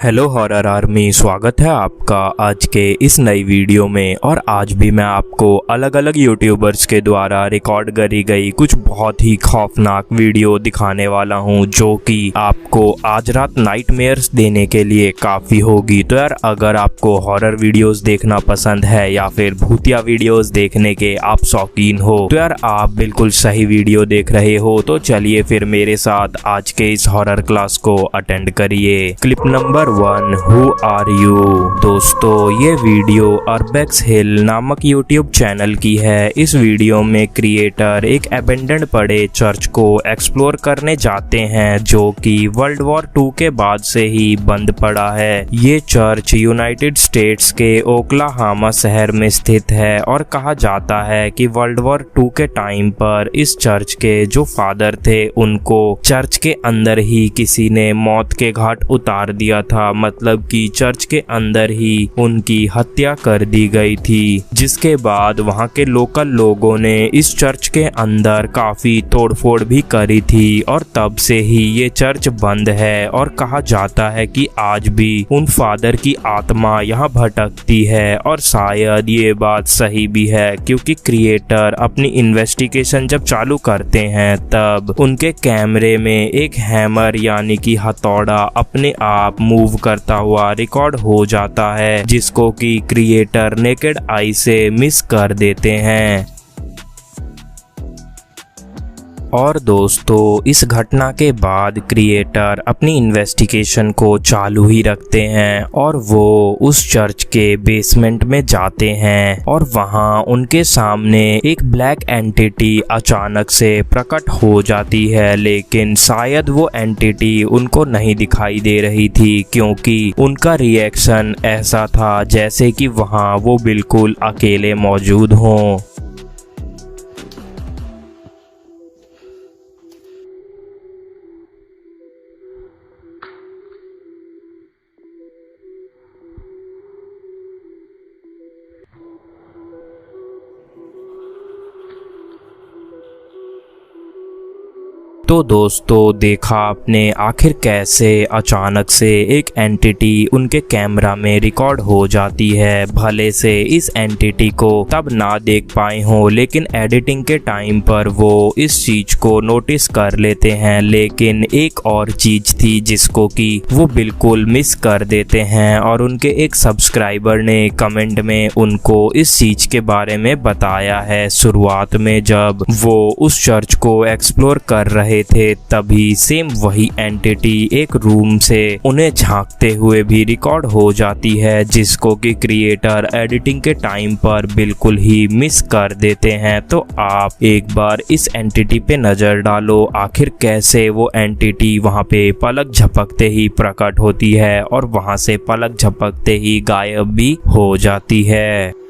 Hello horror army, स्वागत है आपका आज के इस नई वीडियो में। और आज भी मैं आपको अलग अलग यूट्यूबर्स के द्वारा रिकॉर्ड करी गई कुछ बहुत ही खौफनाक वीडियो दिखाने वाला हूं, जो कि आपको आज रात नाइटमेयर्स देने के लिए काफ़ी होगी। तो यार, अगर आपको हॉरर वीडियोस देखना पसंद है या फिर भूतिया वीडियोस देखने के आप शौकीन हो, तो यार आप बिल्कुल सही वीडियो देख रहे हो। तो चलिए फिर मेरे साथ आज के इस हॉरर क्लास को अटेंड करिए। Clip number 1, who are you. दोस्तों, ये वीडियो अर्बेक्स हिल नामक यूट्यूब चैनल की है। इस वीडियो में क्रिएटर एक अबेंडेंड पड़े चर्च को एक्सप्लोर करने जाते हैं, जो कि वर्ल्ड वॉर 2 के बाद से ही बंद पड़ा है। ये चर्च यूनाइटेड स्टेट्स के ओक्लाहोमा शहर में स्थित है और कहा जाता है कि वर्ल्ड वॉर 2 के टाइम पर इस चर्च के जो फादर थे, उनको चर्च के अंदर ही किसी ने मौत के घाट उतार दिया था। मतलब कि चर्च के अंदर ही उनकी हत्या कर दी गई थी, जिसके बाद वहां के लोकल लोगों ने इस चर्च के अंदर काफी तोड़फोड़ भी करी थी और तब से ही ये चर्च बंद है। और कहा जाता है कि आज भी उन फादर की आत्मा यहाँ भटकती है। और शायद ये बात सही भी है, क्योंकि क्रिएटर अपनी इन्वेस्टिगेशन जब चालू करते हैं तब उनके कैमरे में एक हैमर यानी कि हथौड़ा अपने आप मूव करता हुआ रिकॉर्ड हो जाता है, जिसको कि क्रिएटर नेकेड आई से मिस कर देते हैं। और दोस्तों, इस घटना के बाद क्रिएटर अपनी इन्वेस्टिगेशन को चालू ही रखते हैं और वो उस चर्च के बेसमेंट में जाते हैं और वहां उनके सामने एक ब्लैक एंटिटी अचानक से प्रकट हो जाती है। लेकिन शायद वो एंटिटी उनको नहीं दिखाई दे रही थी, क्योंकि उनका रिएक्शन ऐसा था जैसे कि वहां वो बिल्कुल अकेले मौजूद हों। तो दोस्तों, देखा आपने आखिर कैसे अचानक से एक एंटिटी उनके कैमरा में रिकॉर्ड हो जाती है। भले से इस एंटिटी को तब ना देख पाए हो, लेकिन एडिटिंग के टाइम पर वो इस चीज को नोटिस कर लेते हैं। लेकिन एक और चीज थी जिसको कि वो बिल्कुल मिस कर देते हैं, और उनके एक सब्सक्राइबर ने कमेंट में उनको इस चीज के बारे में बताया है। शुरुआत में जब वो उस चर्च को एक्सप्लोर कर रहे थे, तभी सेम वही एंटिटी एक रूम से उन्हें झांकते हुए भी रिकॉर्ड हो जाती है, जिसको कि क्रिएटर एडिटिंग के टाइम पर बिल्कुल ही मिस कर देते हैं। तो आप एक बार इस एंटिटी पे नजर डालो, आखिर कैसे वो एंटिटी वहां पे पलक झपकते ही प्रकट होती है और वहां से पलक झपकते ही गायब भी हो जाती है।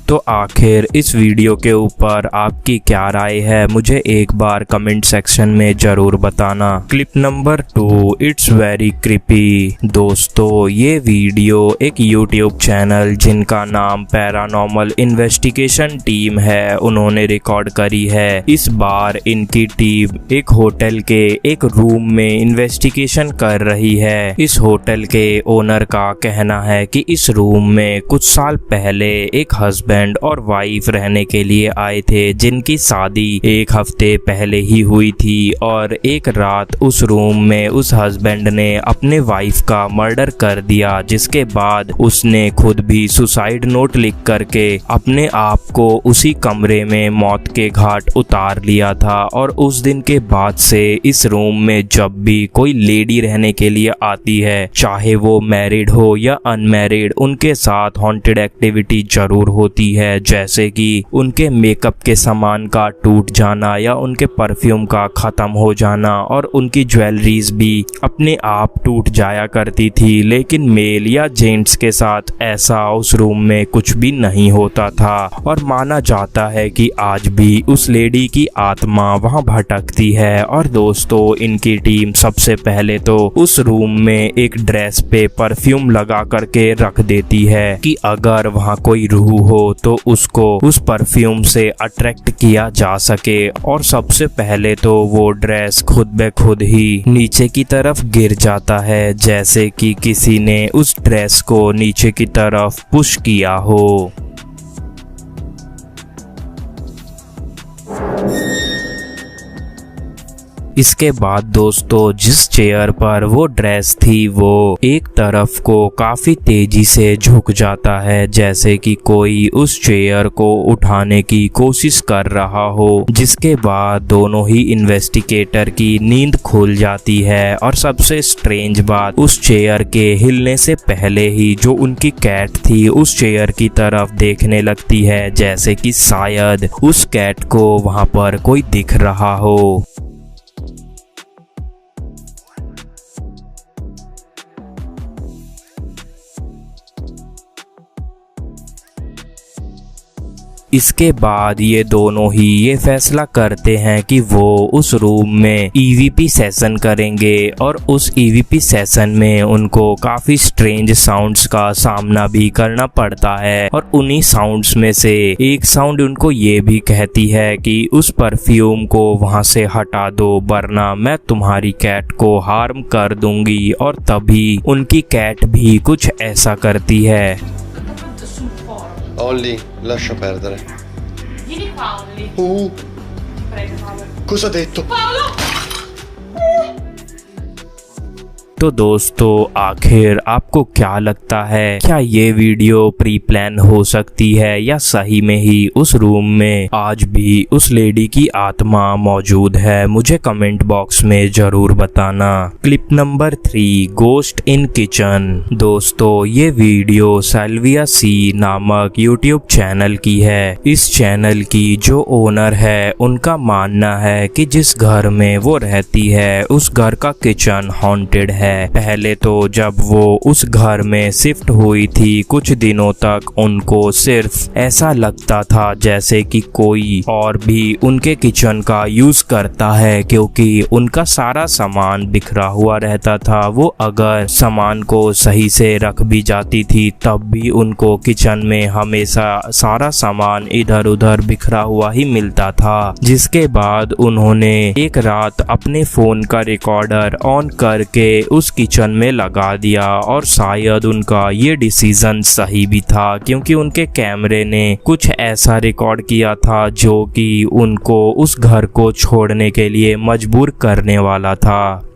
तो आखिर इस वीडियो के ऊपर आपकी क्या राय है, मुझे एक बार कमेंट सेक्शन में जरूर बताना। Clip number 2, it's very creepy. दोस्तों, ये वीडियो एक यूट्यूब चैनल जिनका नाम पैरानॉर्मल इन्वेस्टिगेशन टीम है, उन्होंने रिकॉर्ड करी है। इस बार इनकी टीम एक होटल के एक रूम में इन्वेस्टिगेशन कर रही है। इस होटल के ओनर का कहना है कि इस रूम में कुछ साल पहले एक हस्बैंड और वाइफ रहने के लिए आए थे, जिनकी शादी एक हफ्ते पहले ही हुई थी। और एक रात उस रूम में उस हस्बैंड ने अपने वाइफ का मर्डर कर दिया, जिसके बाद उसने खुद भी सुसाइड नोट लिख करके अपने आप को उसी कमरे में मौत के घाट उतार लिया था। और उस दिन के बाद से इस रूम में जब भी कोई लेडी रहने के लिए आती है, चाहे वो मैरिड हो या अनमैरिड, उनके साथ हॉन्टेड एक्टिविटी जरूर होती होती है, जैसे कि उनके मेकअप के सामान का टूट जाना या उनके परफ्यूम का ख़त्म हो जाना, और उनकी ज्वेलरीज भी अपने आप टूट जाया करती थी। लेकिन मेल या जेंट्स के साथ ऐसा उस रूम में कुछ भी नहीं होता था, और माना जाता है कि आज भी उस लेडी की आत्मा वहां भटकती है। और दोस्तों, इनकी टीम सबसे पहले तो उस रूम में एक ड्रेस पे परफ्यूम लगा करके रख देती है कि अगर वहां कोई रूह हो तो उसको उस परफ्यूम से अट्रैक्ट किया जा सके। और सबसे पहले तो वो ड्रेस खुद ब खुद ही नीचे की तरफ गिर जाता है, जैसे कि किसी ने उस ड्रेस को नीचे की तरफ पुश किया हो। इसके बाद दोस्तों, जिस चेयर पर वो ड्रेस थी वो एक तरफ को काफी तेजी से झुक जाता है, जैसे कि कोई उस चेयर को उठाने की कोशिश कर रहा हो। जिसके बाद दोनों ही इन्वेस्टिगेटर की नींद खुल जाती है। और सबसे स्ट्रेंज बात, उस चेयर के हिलने से पहले ही जो उनकी कैट थी उस चेयर की तरफ देखने लगती है, जैसे कि शायद उस कैट को वहां पर कोई दिख रहा हो। इसके बाद ये दोनों ही ये फैसला करते हैं कि वो उस रूम में ईवीपी सेशन करेंगे। और उस ईवीपी सेशन में उनको काफी स्ट्रेंज साउंड्स का सामना भी करना पड़ता है। और उन्हीं साउंड्स में से एक साउंड उनको ये भी कहती है कि उस परफ्यूम को वहां से हटा दो, वरना मैं तुम्हारी कैट को हार्म कर दूंगी। और तभी उनकी कैट भी कुछ ऐसा करती है। Ollie, lascia perdere. Vieni qua, Ollie. Prego, Paolo. Cosa ha detto? Paolo! तो दोस्तों, आखिर आपको क्या लगता है, क्या ये वीडियो प्री प्लान हो सकती है या सही में ही उस रूम में आज भी उस लेडी की आत्मा मौजूद है? मुझे कमेंट बॉक्स में जरूर बताना। Clip number 3, ghost in kitchen. दोस्तों, ये वीडियो साल्विया सी नामक यूट्यूब चैनल की है। इस चैनल की जो ओनर है उनका मानना है कि जिस घर में वो रहती है उस घर का किचन हॉन्टेड है। पहले तो जब वो उस घर में शिफ्ट हुई थी कुछ दिनों तक उनको सिर्फ ऐसा लगता था जैसे कि कोई और भी उनके किचन का यूज करता है, क्योंकि उनका सारा सामान बिखरा हुआ रहता था। वो अगर सामान को सही से रख भी जाती थी तब भी उनको किचन में हमेशा सारा सामान इधर उधर बिखरा हुआ ही मिलता था। जिसके बाद उन्होंने एक रात अपने फोन का रिकॉर्डर ऑन करके उस किचन में लगा दिया। और शायद उनका ये डिसीजन सही भी था, क्योंकि उनके कैमरे ने कुछ ऐसा रिकॉर्ड किया था जो कि उनको उस घर को छोड़ने के लिए मजबूर करने वाला था।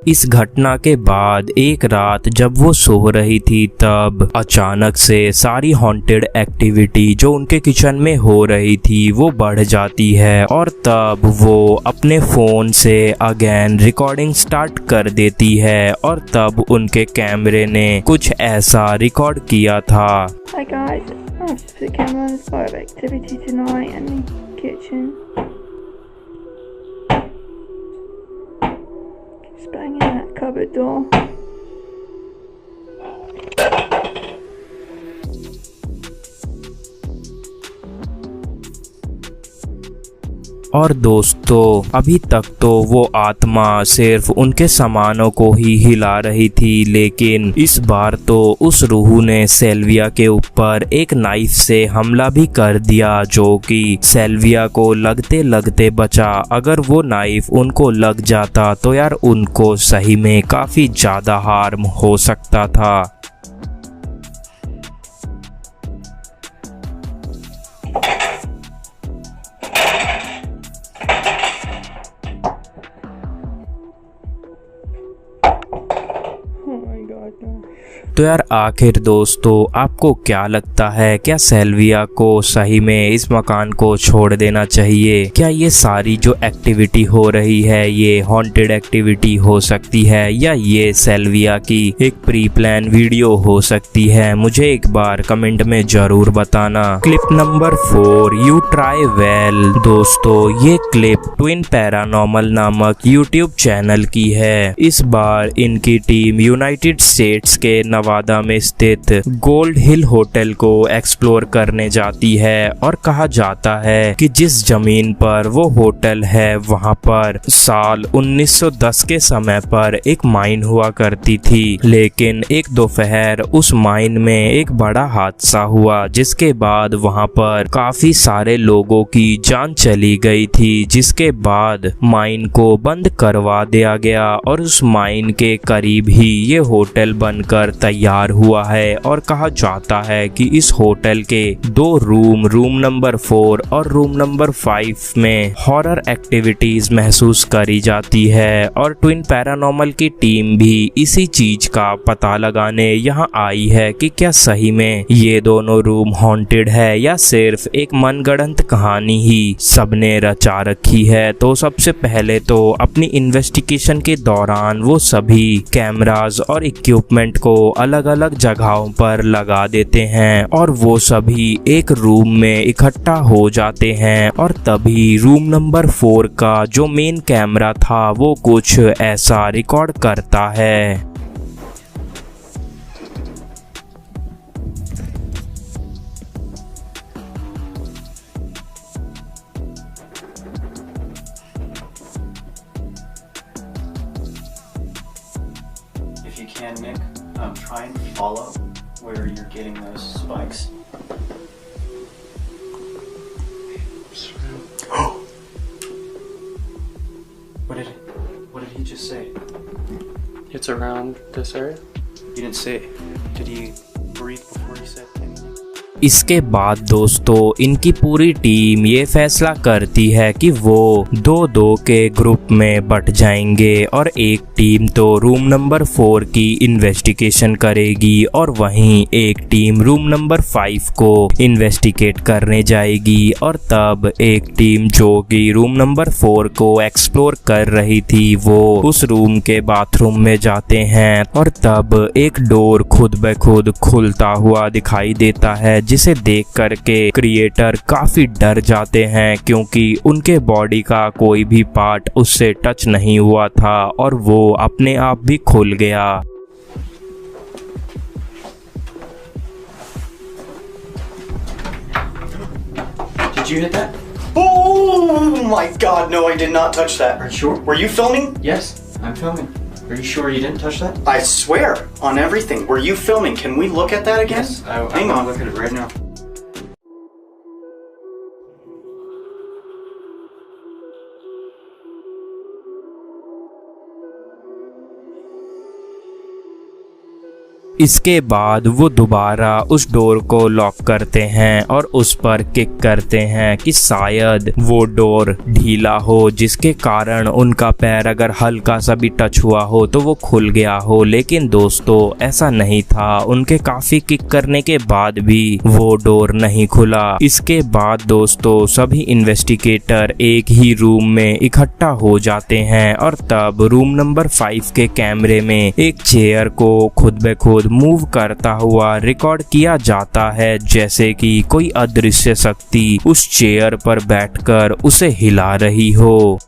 इस घटना के बाद एक रात जब वो सो रही थी तब अचानक से सारी हॉन्टेड एक्टिविटी जो उनके किचन में हो रही थी वो बढ़ जाती है। और तब वो अपने फोन से अगेन रिकॉर्डिंग स्टार्ट कर देती है। और तब उनके कैमरे ने कुछ ऐसा रिकॉर्ड किया था। Hi guys, I've just put the camera on. There's a lot of activity tonight in the kitchen. Keeps banging that cupboard door. और दोस्तों अभी तक तो वो आत्मा सिर्फ उनके सामानों को ही हिला रही थी, लेकिन इस बार तो उस रूह ने सेल्विया के ऊपर एक नाइफ से हमला भी कर दिया, जो कि सेल्विया को लगते लगते बचा। अगर वो नाइफ उनको लग जाता तो यार उनको सही में काफी ज्यादा हार्म हो सकता था। Oh my god, no. तो यार आखिर दोस्तों आपको क्या लगता है, क्या सेल्विया को सही में इस मकान को छोड़ देना चाहिए? क्या ये सारी जो एक्टिविटी हो रही है ये हॉन्टेड एक्टिविटी हो सकती है, या ये सेल्विया की एक प्री प्लान वीडियो हो सकती है? मुझे एक बार कमेंट में जरूर बताना। Clip number 4, you try well. दोस्तों ये क्लिप ट्विन पैरानॉर्मल नामक यूट्यूब चैनल की है। इस बार इनकी टीम यूनाइटेड स्टेट्स के नवादा में स्थित गोल्ड हिल होटल को एक्सप्लोर करने जाती है, और कहा जाता है कि जिस जमीन पर वो होटल है वहां पर साल 1910 के समय पर एक माइन हुआ करती थी, लेकिन एक दोपहर उस माइन में एक बड़ा हादसा हुआ, जिसके बाद वहां पर काफी सारे लोगों की जान चली गई थी, जिसके बाद माइन को बंद करवा दिया गया और उस माइन के करीब ही ये होटल बनकर तैयार हुआ है। और कहा जाता है कि इस होटल के 2 रूम नंबर 4 और रूम नंबर 5 में हॉरर एक्टिविटीज महसूस करी जाती है, और ट्विन पैरानॉर्मल की टीम भी इसी चीज का पता लगाने यहाँ आई है कि क्या सही में ये दोनों रूम हॉन्टेड है या सिर्फ एक मनगढ़ंत कहानी ही सबने रचा रखी है। तो सबसे पहले तो अपनी इन्वेस्टिगेशन के दौरान वो सभी कैमरास और इक्विपमेंट को अलग अलग जगहों पर लगा देते हैं, और वो सभी एक रूम में इकट्ठा हो जाते हैं, और तभी रूम नंबर 4 का जो मेन कैमरा था वो कुछ ऐसा रिकॉर्ड करता है। If you can, Nick, try and follow where you're getting those spikes. What did he just say? It's around this area. He didn't say. Did he breathe before he said anything? इसके बाद दोस्तों इनकी पूरी team ये फैसला करती है कि वो 2-2 के ग्रुप में बट जाएंगे, और एक टीम तो रूम नंबर 4 की इन्वेस्टिगेशन करेगी और वहीं एक टीम रूम नंबर 5 को इन्वेस्टिगेट करने जाएगी। और तब एक टीम जो कि रूम नंबर 4 को एक्सप्लोर कर रही थी वो उस रूम के बाथरूम में जाते हैं, और तब एक डोर खुद ब खुद खुलता हुआ दिखाई देता है, जिसे देख करके क्रिएटर काफी डर जाते हैं, क्योंकि उनके बॉडी का कोई भी पार्ट उससे टच नहीं हुआ था और वो अपने आप भी खुल गया। Did you hit that? Oh my God! No, I did not touch that. Are you sure? Were you filming? Yes, I'm filming. Are you sure you didn't touch that? I swear on everything. Were you filming? Can we look at that again? Yes, hang on. Look at it right now. इसके बाद वो दोबारा उस door को lock करते हैं और उस पर किक करते हैं कि शायद वो डोर ढीला हो, जिसके कारण उनका पैर अगर हल्का सा भी टच हुआ हो तो वो खुल गया हो। लेकिन दोस्तों ऐसा नहीं था, उनके काफी किक करने के बाद भी वो डोर नहीं खुला। इसके बाद दोस्तों सभी इन्वेस्टिगेटर एक ही रूम में इकट्ठा हो जाते हैं, और तब रूम नंबर 5 के कैमरे में एक चेयर को खुद ब खुद मूव करता हुआ रिकॉर्ड किया जाता है, जैसे कि कोई अदृश्य शक्ति उस चेयर पर बैठकर उसे हिला रही हो।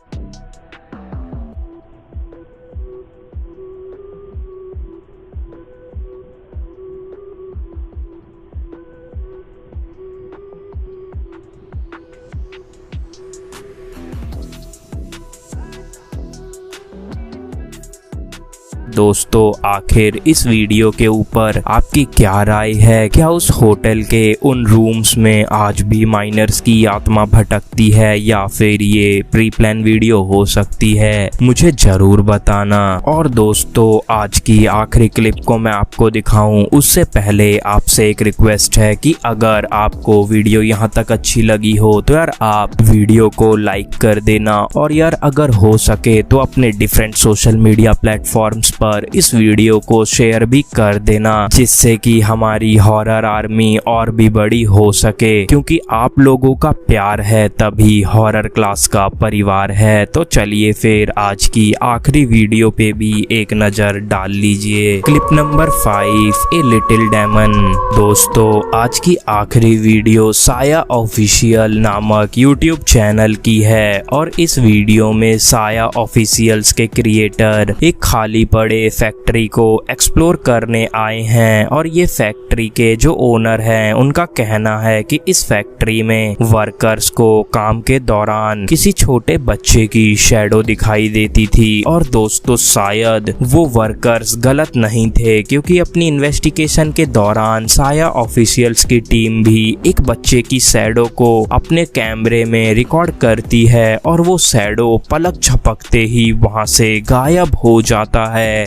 दोस्तों आखिर इस वीडियो के ऊपर आपकी क्या राय है? क्या उस होटल के उन रूम्स में आज भी माइनर्स की आत्मा भटकती है या फिर ये प्री प्लान वीडियो हो सकती है? मुझे जरूर बताना। और दोस्तों आज की आखिरी क्लिप को मैं आपको दिखाऊं उससे पहले आपसे एक रिक्वेस्ट है कि अगर आपको वीडियो यहाँ तक अच्छी लगी हो तो यार आप वीडियो को लाइक कर देना, और यार अगर हो सके तो अपने डिफरेंट सोशल मीडिया प्लेटफॉर्म्स पर इस वीडियो को शेयर भी कर देना, जिससे कि हमारी हॉरर आर्मी और भी बड़ी हो सके, क्योंकि आप लोगों का प्यार है तभी हॉरर क्लास का परिवार है। तो चलिए फिर आज की आखिरी वीडियो पे भी एक नजर डाल लीजिए। Clip number 5, a little demon. दोस्तों आज की आखिरी वीडियो साया ऑफिशियल नामक यूट्यूब चैनल की है, और इस वीडियो में साया ऑफिशियल्स के क्रिएटर एक खाली पड़े फैक्ट्री को एक्सप्लोर करने आए हैं, और ये फैक्ट्री के जो ओनर हैं उनका कहना है कि इस फैक्ट्री में वर्कर्स को काम के दौरान किसी छोटे बच्चे की शैडो दिखाई देती थी। और दोस्तों शायद वो वर्कर्स गलत नहीं थे, क्योंकि अपनी इन्वेस्टिगेशन के दौरान साया ऑफिशियल्स की टीम भी एक बच्चे की शैडो को अपने कैमरे में रिकॉर्ड करती है, और वो शैडो पलक झपकते ही वहां से गायब हो जाता है।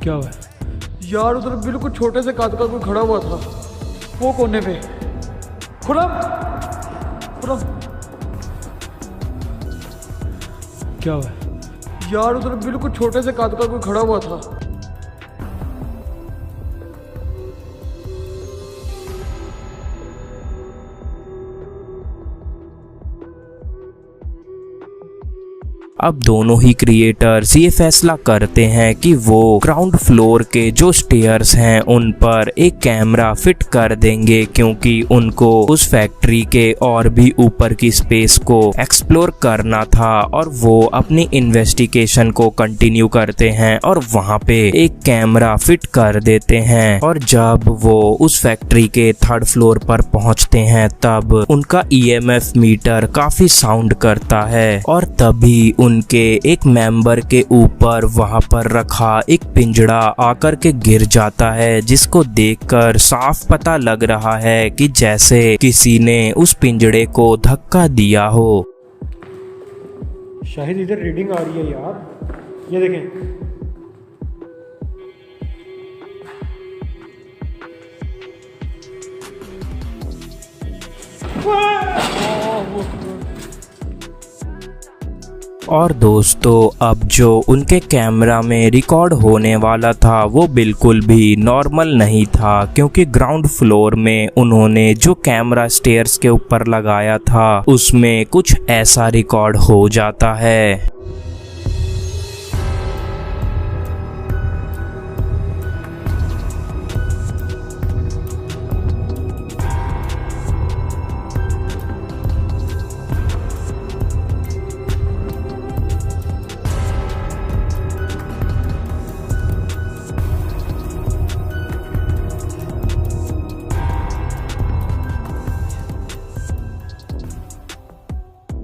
क्या हुआ यार? उधर बिल्कुल छोटे से काद का कोई खड़ा हुआ था वो कोने पे। खुरम खुरम क्या हुआ यार? उधर बिल्कुल छोटे से काद का कोई खड़ा हुआ था। अब दोनों ही क्रिएटर्स ये फैसला करते हैं कि वो ग्राउंड फ्लोर के जो स्टेयर्स हैं उन पर एक कैमरा फिट कर देंगे, क्योंकि उनको उस फैक्ट्री के और भी ऊपर की स्पेस को एक्सप्लोर करना था। और वो अपनी इन्वेस्टिगेशन को कंटिन्यू करते हैं और वहां पे एक कैमरा फिट कर देते हैं। और जब वो उस फैक्ट्री के 3rd फ्लोर पर पहुंचते हैं तब उनका EMF मीटर काफी साउंड करता है, और तभी उनके एक मेंबर के ऊपर वहां पर रखा एक पिंजड़ा आकर के गिर जाता है, जिसको देखकर साफ पता लग रहा है कि जैसे किसी ने उस पिंजड़े को धक्का दिया हो। शायद इधर रीडिंग आ रही है यार, ये देखें। और दोस्तों अब जो उनके कैमरा में रिकॉर्ड होने वाला था वो बिल्कुल भी नॉर्मल नहीं था, क्योंकि ग्राउंड फ्लोर में उन्होंने जो कैमरा स्टेयर्स के ऊपर लगाया था उसमें कुछ ऐसा रिकॉर्ड हो जाता है।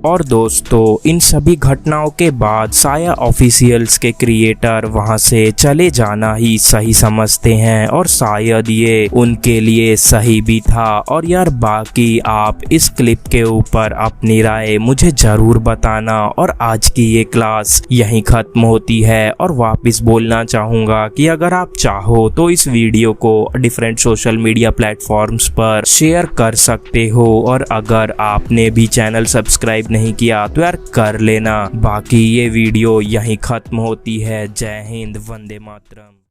और दोस्तों इन सभी घटनाओं के बाद साया ऑफिशियल्स के क्रिएटर वहां से चले जाना ही सही समझते हैं, और शायद ये उनके लिए सही भी था। और यार बाकी आप इस क्लिप के ऊपर अपनी राय मुझे जरूर बताना। और आज की ये क्लास यहीं खत्म होती है, और वापस बोलना चाहूँगा कि अगर आप चाहो तो इस वीडियो को डिफरेंट सोशल मीडिया प्लेटफॉर्म्स पर शेयर कर सकते हो, और अगर आपने भी चैनल सब्सक्राइब नहीं किया तो यार कर लेना। बाकी ये वीडियो यहीं खत्म होती है। जय हिंद, वंदे मातरम।